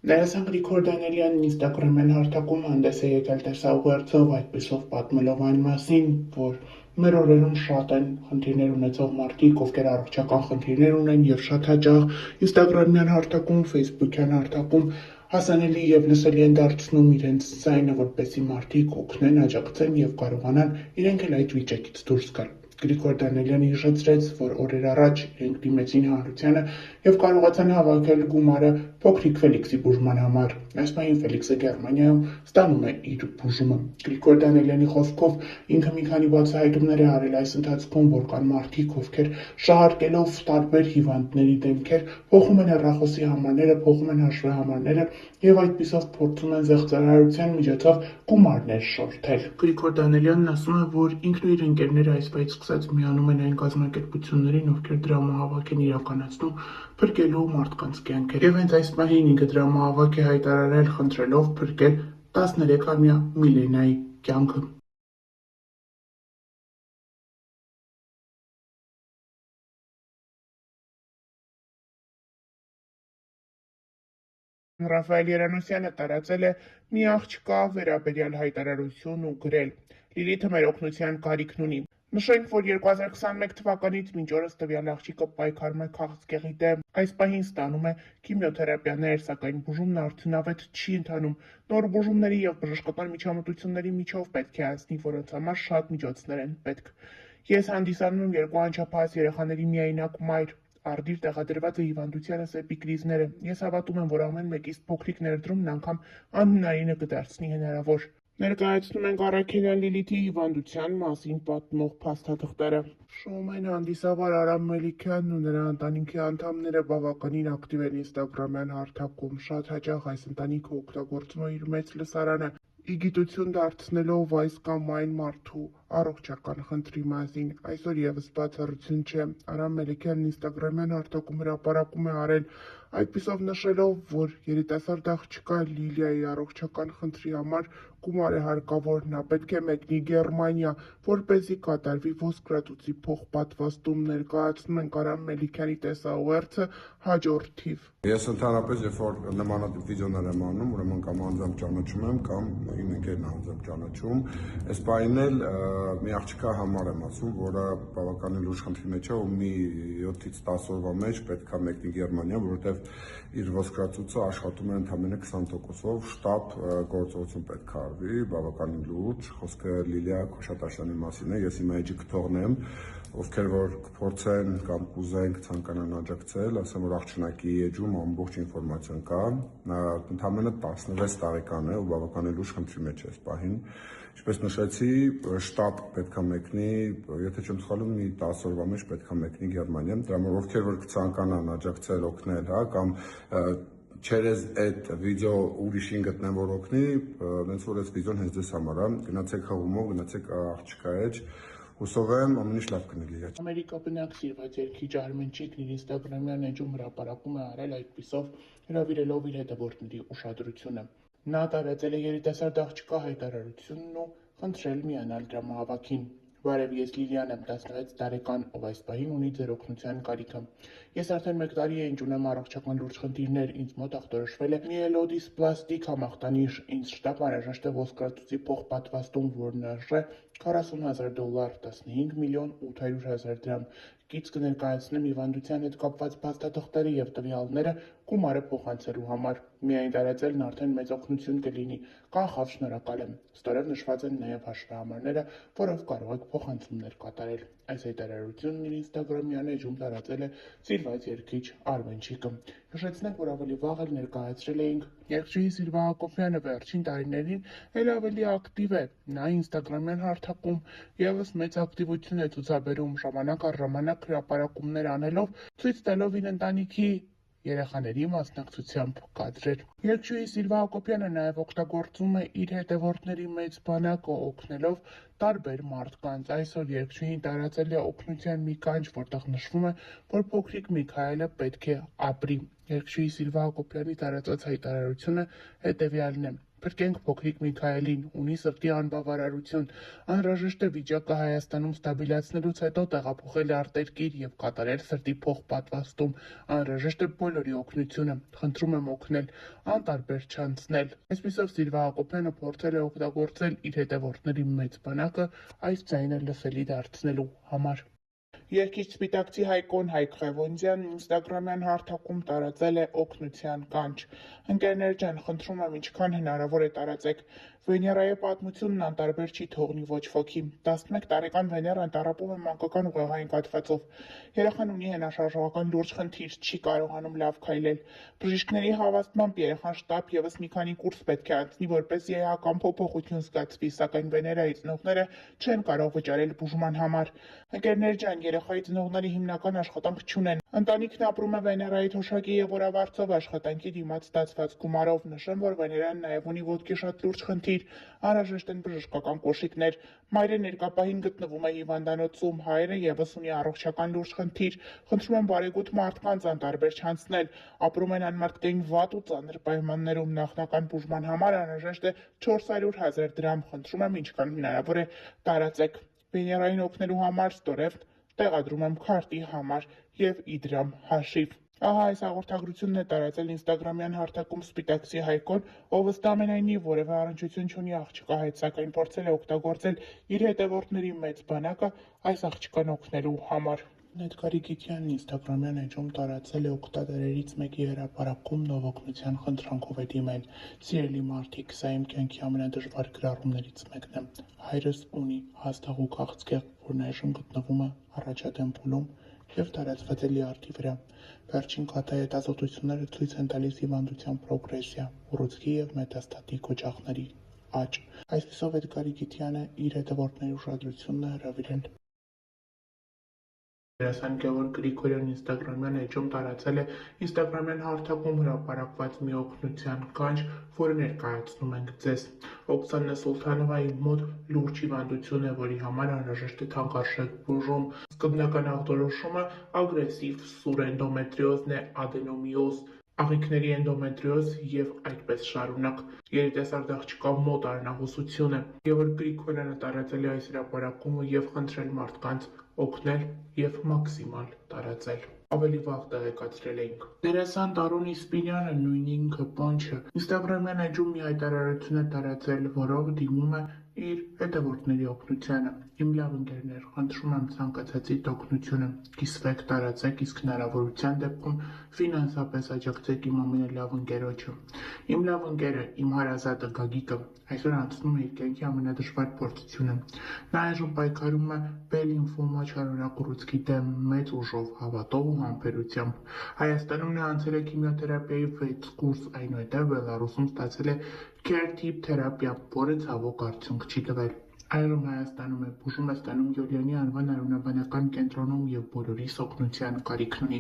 Դերասան Գրիգոր Դանիելյանն ինստագրամյան հարթակում հանդես է եկել տեսաուղերձով, այդպիսով պատմելով այն մասին, որ մեր օրերում շատ են խնդիրներ ունեցող մարդիկ, ովքեր առողջական խնդիրներ ունեն եւ շատ հաճախ ինստագրամյան հարթակում, ֆեյսբուքյան հարթակում հասանելի եւ լսելի են դարձնում իրենց ձայնը, որպեսզի մարդիկ օգնեն, աջակցեն եւ կարողանան իրենք էլ այդ վիճակից դուրս գալ։ Գրիգոր Դանիելյանը հիշեցրեց, որ օրեր առաջ իրենք դիմեցին հանրությանը եւ կարողացան հավաքել գումարը փոքրիկ Ֆելիքսի բուժման համար։ Այս պահին Ֆելիքսը Գերմանիայում ստանում է իր բուժումը։ Գրիգոր Դանիելյանի խոսքով ինքը մի քանի բացահայտումներ է արել այս ընթացքում, որ կան մարդիկ, ովքեր շահարկելով տարբեր հիվանդների դեմքեր փոխում են հեռախոսի համարները, փոխում են հաշվեհամարները եւ այդպիսով փորձում են զեղծարարության միջոցով գումարներ շորթել։ Գրիգոր Դանիելյանն ասում է, որ ինքն ու իր ընկերները այս պահից սկսած միանում են այն կազմակերպություններին, ովքեր դրամահավաք են իրականացնում փրկելու մարդկանց կյանքեր։ Եվ հենց այս պահին ինքը դրամահավաք է հայտարարել, խնդրելով փրկել 13-ամյա Միլենայի կյանքը։ Ռաֆայել Երանոսյանը տարածել է մի աղջկա վերաբերյալ հայտարարություն ու գրել. Լիլիթը մեր օգնության կարիքն ունի։ Նշենք, որ 2021 թվականից մինչ օրս տվյալ աղջիկը պայքարում է քաղցկեղի դեմ, այս պահին ստանում է քիմիոթերապիաներ, սակայն բուժումն արդյունավետ չի ընթանում։ Նոր բուժումների եւ բժշկական միջամտությունների միջով պետք է անցնի, որոնց համար շատ միջոցներ են պետք։ Ես հանդիսանում եմ 2 անչափահաս երեխաների միայնակ մայր։ Արդիր տեղադրված է հիվանդությանս էպիկրիզները։ Ես հավատում եմ, որ ամեն մեկից փոքրիկ ներդրումն անգամ անհնարինը կդարձնի հնարավոր։ Ներկայացնում ենք Առաքելյան Լիլիթի հիվանդության մասին պատմող փաստաթղթերը։ Շոումեն հանդիսավար Արամ Մելիքյանն ու նրա ընտանիքի անդամները բավականին ակտիվ են ինստագրամյան հարթակում։ Շատ հաճախ այս ընտանիքը օգտագործում է իր մեծ լսարանը, ի գիտություն դարձնելով այս կամ այն մարդու առողջական խնդրի մասին։ Այսօր եւս բացառություն չէ։ Արամ Մելիքյանն ինստագրամյան հարթակում հրապարակում է արել, այդպիսով նշելով, որ երիտասարդ աղջկա Լիլիայի առողջական խնդրի համար գումար է հարկավոր, նա պետք է մեկնի Գերմանիա, որպեսզի կատարվի ոսկրածուծի փոխպատվաստում։ Ներկայացնում ենք Արամ Մելիքյանի տեսաուղերձը հաջորդ թիվ։ Ես ընդհանրապես, երբ որ նմանատիպ վիդեոներ եմ անում, ուրեմն կամ անձամբ ճանաչում եմ, կամ իմ ընկերն անձամբ ճանաչում։ Այս պահին էլ մի աղջկա համար եմ ասում, որը բավականին լուրջ խնդրի մեջ է ու մի 7-ից 10 օրվա մեջ պետք է մեկնի Գերմանիա, որովհետև իր ոսկրածուծը աշխատում է ընդամենը 20%-ով, շտապ գործողություն պետք է արվի, բավականին լուրջ, խոսքը Լիլիա Քոշատաշյանի մասին է, ես իմ էջը կթողնեմ, ովքեր որ կփորձեն կամ կուզեն ցանկանան աջակցել, ասեմ որ աղջնակի էջում ամբողջ ինֆորմացիան կա, նա ընդամենը 16 տարեկան է ու բավականին լուրջ խնդրի մեջ է այս պահին։ Ինչպես նշեցի, շտապ պետք է մեկնի, եթե չեմ սխալվում, մի 10 օրվա մեջ պետք է մեկնի Գերմանիա, դրա համար ովքեր որ կցանկանան աջակցել, օգնել, հա, կամ չերեզ այդ վիդեո ուրիշին գտնեն, որ օգնի, ոնց որ այս վիդեոն հենց դες համար է, գնացեք հղումով, գնացեք աղջկա էջ, հուսով եմ ամեն ինչ լավ կնելի։ Ամերիկա բնակ սիրված երգիչ Արմենչիկն իր ինստագրամյան էջում հրապարակում է արել, այդպիսով հրավիրելով իր հետևորդների ուշադրությունը։ Նա տարածել է երիտասարդ աղջկա հայտարարությունն ու խնդրել միանալ դրամահավաքին։ Բարև, ես Լիլիան եմ, 16 տարեկան, ով այս պահին ունի ձեր օգնության կարիքը։ Ես արդեն 1 տարի է ինչ ունեմ առողջական լուրջ խնդիրներ, ինձ մոտ ախտորոշվել է միելոդիսպլաստիկ համախտանիշ, ինձ շտապ անհրաժեշտ է ոսկրածուծի փոխպատվաստում, որն արժե $40,000, 15 միլիոն 800 հազար դրամ։ Գիծ կներկայացնեմ հիվանդության հետ կապված փաստաթղթերը եւ տվյալները գումարը փոխանցելու համար։ Միայն տարածելն արդեն մեծ օգնություն կլինի։ Կանխավ շնորհակալ եմ։ Ստորև նշված են նաեւ հաշվեհամարները, որով կարող եք փոխանցումներ կատարել։ Այս հայտարարությունն իր ինստագրամյան էջում տարածել է սիրված երգիչ Արմենչիկը։ Հիշեցնենք, որ ավելի վաղ էլ ներկայացրել էինք երգչուհի Սիլվա Հակոբյանը վերջին տարիներին էլ ավելի ակտիվ է։ Նա ինստագրամյան հարթակում եւս մեծ ակտիվություն է ցուցաբերում, ժամանակ առ ժամանակ հրապարակումներ անելով, ցույց տալով իր ընտանիքի երեխաների մասնակցությամբ կադրեր։ Երգչուհի Սիլվա Հակոբյանը նաև օգտագործում է իր հետևորդների մեծ բանակը օգնելով տարբեր մարդկանց։ Այսօր երգչուհին տարածել է օգնության մի կանչ, որտեղ նշվում է, որ փոքրիկ Միքայելը պետք է ապրի։ Երգչուհի Սիլվա Հակոբյանի տարածած հայտարարությունը հետևյալն է. Փրկենք փոքրիկ Միքայելին, ունի սրտի անբավարարություն, անհրաժեշտ է վիճակը Հայաստանում ստաբիլացնելուց հետո տեղափոխել արտերկիր եւ կատարել սրտի փոխպատվաստում, անհրաժեշտ է բոլորի օգնությունը, խնդրում եմ օգնել, անտարբեր չանցնել։ Այսպիսով Սիլվա Հակոբյանը փորձել է օգտագործել իր հետևորդների մեծ բանակը այս ձայնը լսելի դարձնելու համար։ Երգիչ սպիտակցի Հայկոն Հայկ Ղևոնդյանն ինստագրամյան հարթակում տարածել է օգնության կանչ։ Ընկերներ ջան, խնդրում եմ ինչքան հնարավոր է տարածեք։ Վեներայի պատմությունն անտարբեր չի թողնի ոչ ոքի։ 11 տարեկան Վեներան տառապում է մանկական ուղեղային կաթվածով։ Երեխան ունի հենաշարժողական լուրջ խնդիր, չի կարողանում լավ քայլել։ Բժիշկների հավաստմամբ երեխան շտապ եւս մի քանի կուրս պետք է անցնի, որպեսզի էական փոփոխություն զգացվի, սակայն Վեներայի ծնողները չեն կարող վճարել բուժման համար։ Ընկերներ ջան, երեխայի ծնողները հիմնական աշխատանք չունեն։ Ընտանիքն ապրում է Վեներայի թոշակի եւ օրավարձով աշխատանքի դիմաց ստացված գումարով։ Նշեմ, որ Վեներան նաեւ ունի ոտքի շատ լուրջ խնդիր, անհրաժեշտ են բժշկական կոշիկներ։ Մայրը ներկապահին գտնվում է հիվանդանոցում, հայրը եւս ունի առողջական լուրջ խնդիր։ Խնդրում եմ բարեգութ մարդկանց անտարբեր չանցնել, ապրում են անմարդկային վատ ու ծանր պայմաններում, նախնական բուժման համար անհրաժեշտ է 400,000 դրամ։ Խնդրում եմ ինչքան հնարավոր է տարածեք։ Վեներային օգնելու համար ստորև տեղադրում եմ քարտի համար եւ Իդրամ հաշիվ։ Ահա այս հաղորդագրությունն է տարածել ինստագրամյան հարթակում Սպիտակցի Հայկոն, ով ըստ ամենայնի որևէ առնչություն չունի աղջկա հետ, սակայն փորձել է օգտագործել իր հետևորդների մեծ բանակը այս աղջկան օգնելու համար։ Նետկարի Գիտյանն ինստագրամյան էջում տարածել է օգտատերերից մեկի հրապարակում նվօգնության խնդրանքով է դիմել. «Սիրելի մարդիկ, սա իմ կյանքի ամենադժվար գրառումներից մեկն է։ Հայրս ունի հաստաղուկ աղցկեղ, որն այժմ գտնվում է առաջադեմ փուլում եւ տարածված է լյարդի վրա։ Վերջին քաթայի հետազոտությունները ցույց են տալիս հիվանդության պրոգրեսիա, ուռուցքի եւ մետաստատիկ օջախների աճ»։ Այսպիսով Էդգարի Գիտյանը իր հետևորդների ուշադրությունն է հրավիրել։ Դերասան Գևորգ Գրիգորյանն ինստագրամյան էջում տարածել է ինստագրամյան հարթակում հրապարակված մի օգնության կանչ, որը ներկայացնում ենք ձեզ։ Օքսանա Սուլթանովայի մոտ լուրջ հիվանդություն է, որի համար անհրաժեշտ է թանկարժեք բուժում։ Սկզբնական ախտորոշումը ագրեսիվ սուր էնդոմետրիոզն է, ադենոմիոզ, աղիքների էնդոմետրիոզ եւ այդպես շարունակ։ Երիտասարդ աղջկա մոտ արնահոսություն է։ Գևորգ Գրիգորյանը տարածել է այս հրապարակումը եւ խնդրել մարդկանց օգնել եւ մաքսիմալ տարածել։ Ավելի վաղ տեղեկացրել էինք։ Դերասան Տարոն Իսպիրյանը, նույն ինքը Պոնչը, ինստագրամյան էջում մի հայտարարություն է տարածել, որով դիմում է իր հետևորդների օգնությանը։ Իմ լավ ընկերներ, խնդրում եմ ցանկացածիդ օգնությունը կիսվեք, տարածեք, իսկ հնարավորության դեպքում ֆինանսապես աջակցեք իմ ամենալավ ընկերոջը։ Իմ լավ ընկերը, իմ հարազատը Գագիկը այսօր անցնում է իր կյանքի ամենադժվար փորձությունը։ Նա այժմ պայքարում է բել-լիմֆոմա չարորակ ուռուցքի դեմ մեծ ուժով, հավատով ու համբերությամբ։ Հայաստանում նա անցել է քիմիոթերապիայի 6 կուրս, այնուհետև Բելարուսում ստացել է քերթիփ թերապիա, որը ցավոք արդյունք չի տվել։ Այժմ Հայաստանում է, բուժում է ստանում Յոլյանի անվան արյունաբանական կենտրոնում եւ բոլորիս օգնության կարիքն ունի։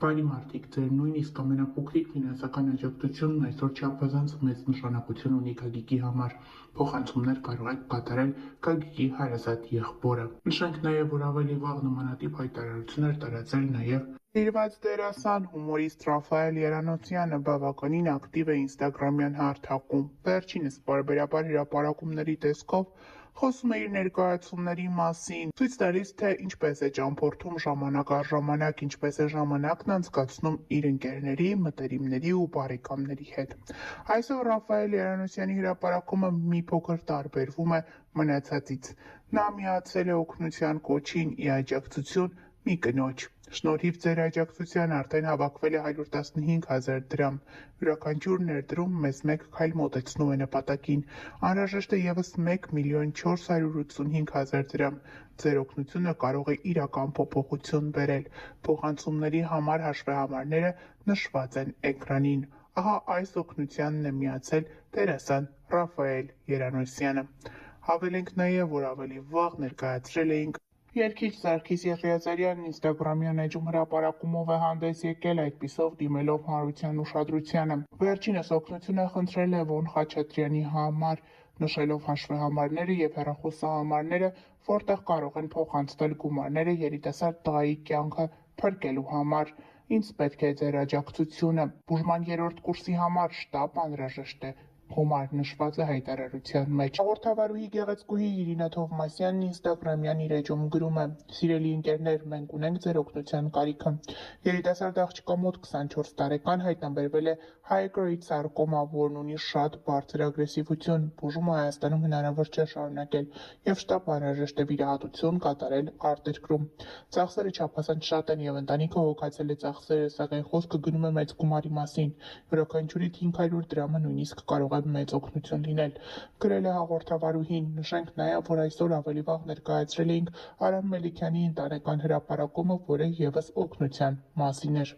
Բարի մարդիկ, ձեր նույնիսկ ամենափոքրիկ ֆինանսական աջակցությունն այսօր չափազանց մեծ նշանակություն ունի Գագիկի համար։ Փոխանցումներ կարող եք կատարել Գագիկի հարազատ եղբորը։ Նշենք նաեւ, որ ավելի վաղ նմանատիպ հայտարարություններ տարածել նաեւ Իրված դերասան հումորիստ Ռաֆայել Երանոցյանը բավականին ակտիվ է ինստագրամյան հարթակում։ Վերջինս պարբերաբար հրապարակումների տեսքով խոսում է իր ներկայացումների մասին, ցույց տալիս, թե ինչպես է ճամփորդում ժամանակ առ ժամանակ, ինչպես է ժամանակն անցկացնում իր ընկերների, մտերիմների ու բարեկամների հետ։ Այսօր Ռաֆայել Երանոցյանի հրապարակումը մի փոքր տարբերվում է մնացածից։ Նա միացել է օգնության կոչին ի աջակցություն մի կնոջ։ Շնորհիվ ձեր աջակցության արդեն հավաքվել է 115,000 դրամ։ Յուրաքանչյուր ներդրում մեզ մեկ քայլ մոտեցնում է նպատակին։ Անհրաժեշտ է ևս 1,485,000 դրամ։ Ձեր օգնությունը կարող է իրական փոփոխություն բերել։ Փոխանցումների համար հաշվեհամարները նշված են էկրանին։ Ահա այս օգնությանն է միացել դերասան Ռաֆայել Երանոսյանը։ Հավելենք նաև, որ ավելի վաղ ներկայացրել էինք Երգիչ Սարգիս Եղիազարյանն ինստագրամյան էջում հրապարակումով է հանդես եկել, այդպիսով դիմելով հանրության ուշադրությանը։ Վերջինս օգնություն է խնդրել Լևոն Խաչատրյանի համար, նշելով հաշվեհամարները եւ հեռախոսահամարները, որտեղ կարող են փոխանցվել գումարները երիտասարդ տղայի կյանքը փրկելու համար։ Ինձ պետք է ձեր աջակցությունը։ Բուժման 3-րդ կուրսի համար շտապ անհրաժեշտ է Խոմար նշված է հայտարարության մեջ։ Հաղորդավարուհի գեղեցկուհի Իրինա Թովմասյանն ինստագրամյան իր էջում գրում է. «Սիրելի ընկերներ, մենք ունենք ձեր օգնության կարիքը։ Երիտասարդ աղջկա մոտ 24 տարեկան հայտնաբերվել է high-grade սարկոմա, որն ունի շատ բարձր ագրեսիվություն։ Բուժումը Հայաստանում հնարավոր չէ շարունակել և շտապ անհրաժեշտ է վիրահատություն կատարել արտերկրում։ Ծախսերը չափազանց շատ են և ընտանիքը հոգացել է ծախսերը, սակայն խոսքը գնում է մեծ գումարի մասին։ Յուրաքանչյուրից 500 դրամը նույնիսկ կարող է մեծ օգնություն լինել», գրել է հաղորդավարուհին։ Նշենք նաև, որ այսօր ավելի վաղ ներկայացրել էինք Արամ Մելիքյանի ընտանեկան հրապարակումը, որը ևս օգնության մասին էր։